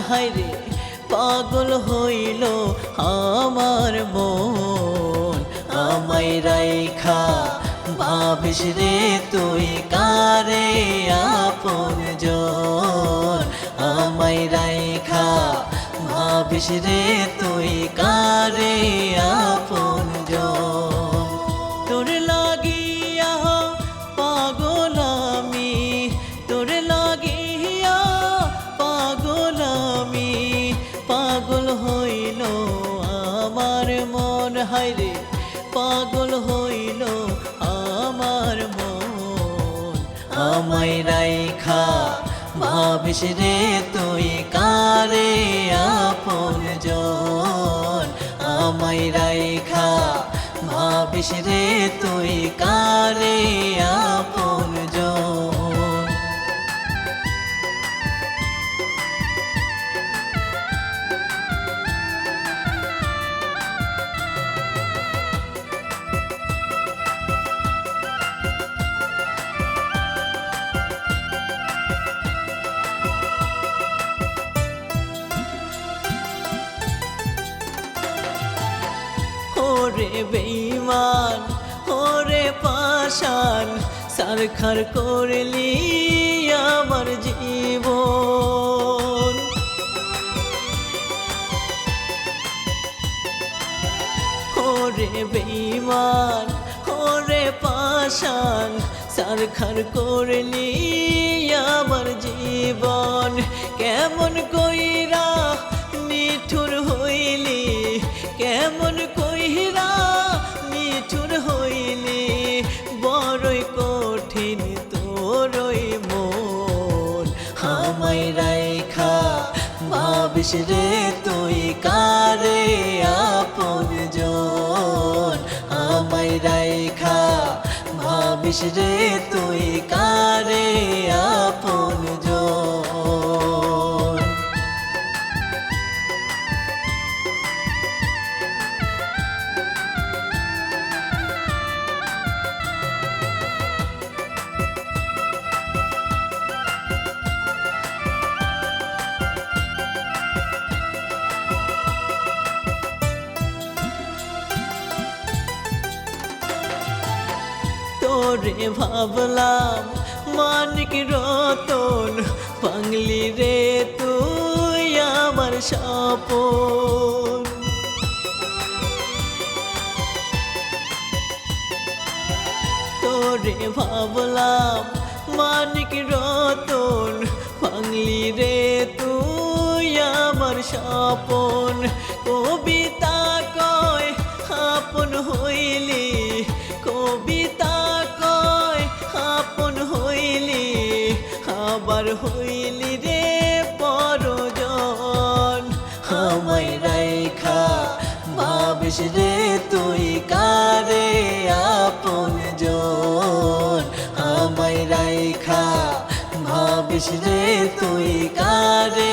হায়রে পাগল হইল আমার মন। আমায় রাইখা ভাবিস রে তুই কারে আপনজন। আমায় রাইখা ভাবিস রে তুই কারে আপনজন। তোর লাগিয়া পাগল আমি, তোর লাগিয়া পাগল আমি, পাগল হইল আমার মন হায়রে পাগল হইল আমার মন। আমায় রাইখা ভাবিস রে তুই কারে আপনজন। আমায় রাইখা ভাবিস রে তুই কারে আপনজন। ওরে বেঈমান ওরে পাষাণ সারখার করলি আমার জীবন। ওরে বেঈমান ওরে পাষাণ সারখার করলি আমার জীবন। কেমন কইরা নিঠুর হইলি, কেমন কইরা নিঠুর হইলি, বড়ই কঠিন তোরই মন। আমায় রাইখা ভাবিস রে তুই কারে আপনজন। আমায় রাইখা ভাবিস রে তুই কারে আপনজন। তোরে ভাবলাম মানিক রতন, বাংলি রে তুই আমার স্বপন। তোরে ভাবলাম মানিক রতন, বাংলি রে তুই আমার স্বপন। কবিতা কয় আপন হইলি, কবিতা কয় আপন হইলি, আবার হইলি রে পরজন। আমায় রাইখা ভাবিস রে তুই কারে আপনজন। আমায় রাইখা ভাবিস রে তুই কারে